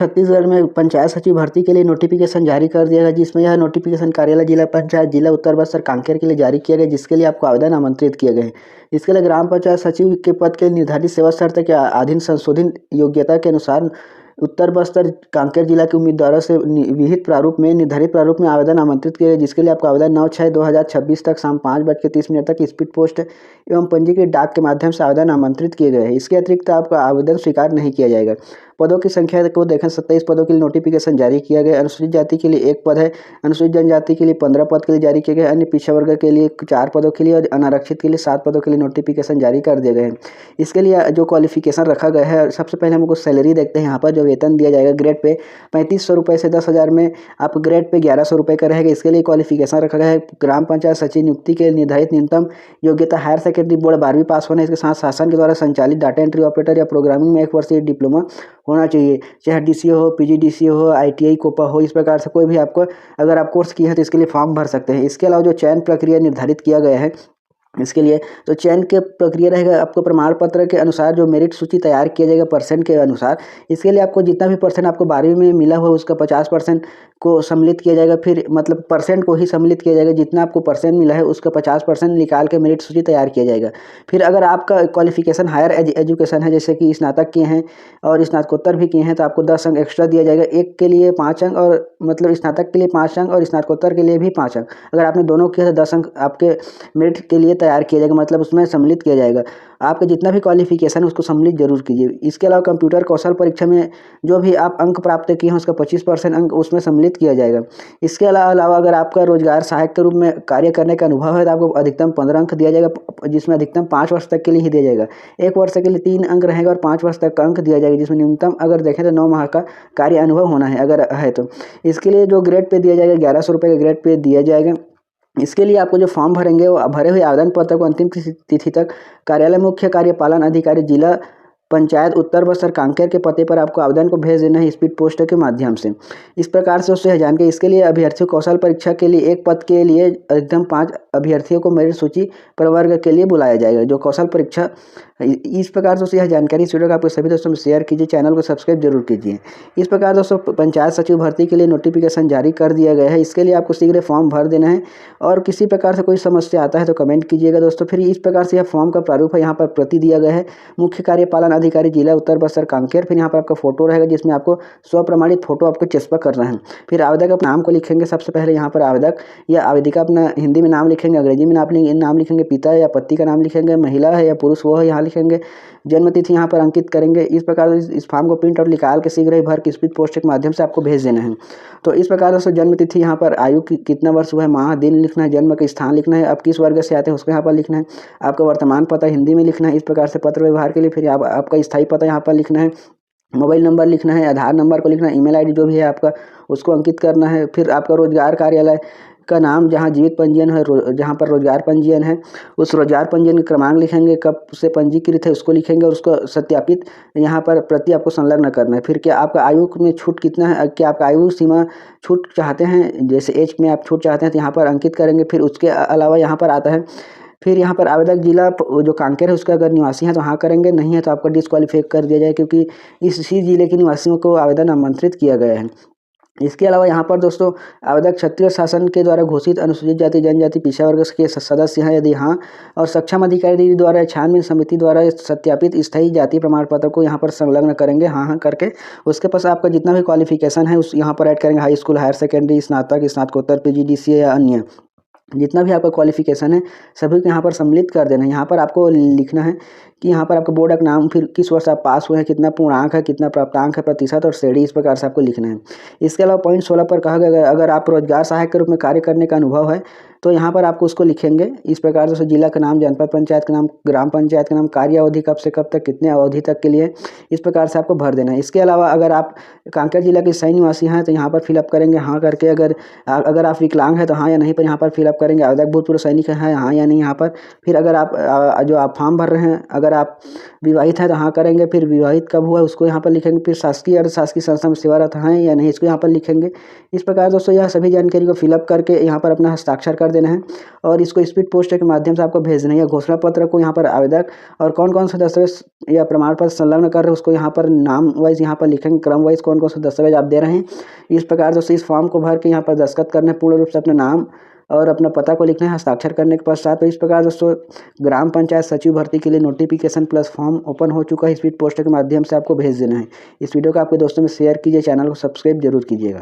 छत्तीसगढ़ में पंचायत सचिव भर्ती के लिए नोटिफिकेशन जारी कर दिया गया, जिसमें यह नोटिफिकेशन कार्यालय जिला पंचायत जिला उत्तर बस्तर कांकेर के लिए जारी किया गया, जिसके लिए आपको आवेदन आमंत्रित किए गए हैं। इसके लिए ग्राम पंचायत सचिव के पद के निर्धारित सेवा शर्त के अधीन संशोधित योग्यता के अनुसार उत्तर बस्तर कांकेर जिला के उम्मीदवारों से विहित प्रारूप में निर्धारित प्रारूप में आवेदन आमंत्रित किए गए, जिसके लिए आपको आवेदन 9/6/2026 तक शाम 5:30 तक स्पीड पोस्ट एवं पंजीकृत डाक के माध्यम से आवेदन आमंत्रित किए गए हैं। इसके अतिरिक्त आपका आवेदन स्वीकार नहीं किया जाएगा। पदों की संख्या को देखें, 27 पदों के लिए नोटिफिकेशन जारी किया गया। अनुसूचित जाति के लिए 1 पद है, अनुसूचित जनजाति के लिए 15 पद के लिए जारी किए गए, अन्य पिछड़ा वर्ग के लिए 4 पदों के लिए और अनारक्षित के लिए 7 पदों के लिए नोटिफिकेशन जारी कर दिए गए हैं। इसके लिए जो क्वालिफिकेशन रखा गया है, सबसे पहले हमको सैलरी देखते हैं। यहाँ पर जो वेतन दिया जाएगा ग्रेड पे 3500 रुपये से 10,000 में, आप ग्रेड पे 1100 रुपये का रहेगा। इसके लिए क्वालिफिकेशन रखा गया है। ग्राम पंचायत सचिव नियुक्ति के निर्धारित न्यूनतम योग्यता हायर सेकेंडरी बोर्ड 12वीं पास होना है। इसके साथ शासन के द्वारा संचालित डाटा एंट्री ऑपरेटर या प्रोग्रामिंग में 1 वर्षीय डिप्लोमा होना चाहिए, चाहे डीसीओ हो, पीजीडीसीओ हो, आईटीआई कोपा हो। इस प्रकार से कोई भी आपको अगर आप कोर्स किए हैं तो इसके लिए फॉर्म भर सकते हैं। इसके अलावा जो चयन प्रक्रिया निर्धारित किया गया है इसके लिए, तो चयन के प्रक्रिया रहेगा, आपको प्रमाण पत्र के अनुसार जो मेरिट सूची तैयार किया जाएगा परसेंट के अनुसार। इसके लिए आपको जितना भी परसेंट आपको 12वीं में मिला हुआ उसका 50% को सम्मिलित किया जाएगा। फिर मतलब परसेंट को ही सम्मिलित किया जाएगा, जितना आपको परसेंट मिला है उसका 50% निकाल के मेरिट सूची तैयार किया जाएगा। फिर अगर आपका क्वालिफिकेशन हायर एजुकेशन है, जैसे कि स्नातक किए हैं और स्नातकोत्तर भी किए हैं, तो आपको 10 अंक एक्स्ट्रा दिया जाएगा। एक के लिए 5 अंक और मतलब स्नातक के लिए 5 अंक और स्नातकोत्तर के लिए भी 5 अंक। अगर आपने दोनों किया तो 10 अंक आपके मेरिट के लिए तैयार किया जाएगा, मतलब उसमें सम्मिलित किया जाएगा। आपका जितना भी क्वालिफिकेशन है उसको सम्मिलित जरूर कीजिए। इसके अलावा कंप्यूटर कौशल परीक्षा में जो भी आप अंक प्राप्त किए हैं उसका 25% अंक उसमें सम्मिलित किया जाएगा। इसके अलावा अगर आपका रोजगार सहायक के रूप में कार्य करने का अनुभव है तो आपको अधिकतम 15 अंक दिया जाएगा, जिसमें अधिकतम 5 वर्ष तक के लिए ही दिया जाएगा। 1 वर्ष के लिए 3 अंक रहेगा और 5 वर्ष तक का अंक दिया जाएगा, जिसमें न्यूनतम अगर देखें तो 9 माह का कार्य अनुभव होना है अगर है तो। इसके लिए जो ग्रेड पे दिया जाएगा 1100 रुपये का ग्रेड पे दिया जाएगा। इसके लिए आपको जो फॉर्म भरेंगे वो भरे हुए आवेदन पत्र को अंतिम तिथि तक कार्यालय मुख्य कार्यपालन अधिकारी जिला पंचायत उत्तर बस्तर कांकेर के पते पर आपको आवेदन को भेज देना है स्पीड पोस्ट के माध्यम से। इस प्रकार से उससे जानकारी। इसके लिए अभ्यर्थियों कौशल परीक्षा के लिए 1 पद के लिए अधिकतम 5 अभ्यर्थियों को मेरिट सूची प्रवर्ग के लिए बुलाया जाएगा, जो कौशल परीक्षा। इस प्रकार से यह जानकारी इस वीडियो को आपके सभी दोस्तों में शेयर कीजिए, चैनल को सब्सक्राइब जरूर कीजिए। इस प्रकार दोस्तों पंचायत सचिव भर्ती के लिए नोटिफिकेशन जारी कर दिया गया है। इसके लिए आपको शीघ्र फॉर्म भर देना है और किसी प्रकार से कोई समस्या आता है तो कमेंट कीजिएगा दोस्तों। फिर इस प्रकार से यह फॉर्म का प्रारूप है, यहाँ पर प्रति दिया गया है, मुख्य कार्यपालन अधिकारी जिला उत्तर बस्तर कांकेर। फिर यहाँ पर आपका फोटो रहेगा, जिसमें आपको स्वप्रमाणित फोटो आपको चस्पा करना है। फिर आवेदक अपने नाम को लिखेंगे। सबसे पहले यहाँ पर आवेदक या आवेदिका अपना हिंदी में नाम लिखेंगे, अंग्रेजी में नाम लिखेंगे, पिता या पति का नाम लिखेंगे, महिला है या पुरुष वो है यहाँ लिखेंगे, जन्म तिथि यहाँ पर अंकित करेंगे। इस प्रकार इस फॉर्म को प्रिंट आउट निकाल के शीघ्र ही भर के स्पीड पोस्ट के माध्यम से आपको भेज देना है। तो इस प्रकार से जन्म तिथि यहाँ पर आयु कितना वर्ष हुआ है, माह दिन लिखना है, जन्म का स्थान लिखना है, आप किस वर्ग से आते हैं उसको यहाँ पर लिखना है, आपका वर्तमान पता हिंदी में लिखना है। इस प्रकार से पत्र व्यवहार के लिए फिर आपका स्थायी पता यहाँ पर लिखना है, मोबाइल नंबर लिखना है, आधार नंबर को लिखना है, ईमेल आईडी जो भी है आपका उसको अंकित करना है। फिर आपका रोजगार कार्यालय का नाम जहाँ जीवित पंजीयन है, जहाँ पर रोजगार पंजीयन है उस रोजगार पंजीयन का क्रमांक लिखेंगे, कब से पंजीकृत है उसको लिखेंगे और उसको सत्यापित यहाँ पर प्रति आपको संलग्न करना है। फिर क्या आपका आयु में छूट कितना है, क्या आपका आयु सीमा छूट चाहते हैं, जैसे एज में आप छूट चाहते हैं तो यहाँ पर अंकित करेंगे। फिर उसके अलावा यहाँ पर आता है, फिर यहाँ पर आवेदक जिला जो कांकेर है उसका अगर निवासी है तो हाँ करेंगे, नहीं है तो आपका डिस्क्वालीफाई कर दिया जाए, क्योंकि इसी जिले के निवासियों को आवेदन आमंत्रित किया गया है। इसके अलावा यहाँ पर दोस्तों आवेदक क्षत्रिय शासन के द्वारा घोषित अनुसूचित जाति जनजाति पिछड़ा वर्ग के सदस्य हैं यदि हाँ, और सक्षम अधिकारी द्वारा छानबीन समिति द्वारा सत्यापित स्थायी जाति प्रमाण पत्र को यहाँ पर संलग्न करेंगे हाँ करके। उसके पास आपका जितना भी क्वालिफिकेशन है उस यहाँ पर ऐड करेंगे, हाई स्कूल, हायर सेकेंडरी, स्नातक, स्नातकोत्तर, पीजीडीसीए या अन्य जितना भी आपका क्वालिफिकेशन है सभी को यहाँ पर सम्मिलित कर देना है। यहाँ पर आपको लिखना है कि यहाँ पर आपका बोर्ड का नाम, फिर किस वर्ष आप पास हुए हैं, कितना पूर्णांक है, कितना प्राप्तांक है, प्रतिशत और श्रेणी, इस प्रकार से आपको लिखना है। इसके अलावा पॉइंट 16 पर कहा गया अगर आप रोजगार सहायक के रूप में कार्य करने का अनुभव है तो यहाँ पर आपको उसको लिखेंगे। इस प्रकार से जिला का नाम, जनपद पंचायत का नाम, ग्राम पंचायत का नाम, कार्य अवधि कब से कब तक, कितने अवधि तक के लिए, इस प्रकार से आपको भर देना है। इसके अलावा अगर आप कांकेर जिला के स्थायी निवासी हैं तो यहाँ पर फिलअप करेंगे हाँ करके। अगर आप विकलांग हैं तो हाँ या नहीं पर यहाँ पर फिलअप करेंगे आवेदक भूतपूर्व सैनिक हैं हाँ या नहीं यहाँ पर। फिर अगर आप जो आप फॉर्म भर रहे हैं अगर आप विवाहित हैं तो हाँ करेंगे, फिर विवाहित कब हुआ उसको यहाँ पर लिखेंगे, फिर शासकीय अर्धशासकीय संस्था में सेवारत हैं या नहीं इसको यहाँ पर लिखेंगे। इस प्रकार दोस्तों यह सभी जानकारी को फिलअप करके यहाँ पर अपना हस्ताक्षर कर देना है और इसको स्पीड पोस्ट के माध्यम से आपको भेजना है। घोषणा पत्र को यहाँ पर आवेदक और कौन कौन से दस्तावेज या प्रमाण पत्र संलग्न कर रहे हैं उसको यहाँ पर नाम वाइज यहाँ पर लिखेंगे, क्रम वाइज कौन कौन से दस्तावेज आप दे रहे हैं। इस प्रकार दोस्तों इस फॉर्म को भर के यहाँ पर दस्तखत करना है, पूर्ण रूप से अपना नाम और अपना पता को लिखना है हस्ताक्षर करने के पश्चात। तो इस प्रकार दोस्तों ग्राम पंचायत सचिव भर्ती के लिए नोटिफिकेशन प्लस फॉर्म ओपन हो चुका है, स्पीड पोस्ट के माध्यम से आपको भेज देना है। इस वीडियो को आपके दोस्तों में शेयर कीजिए, चैनल को सब्सक्राइब जरूर कीजिएगा।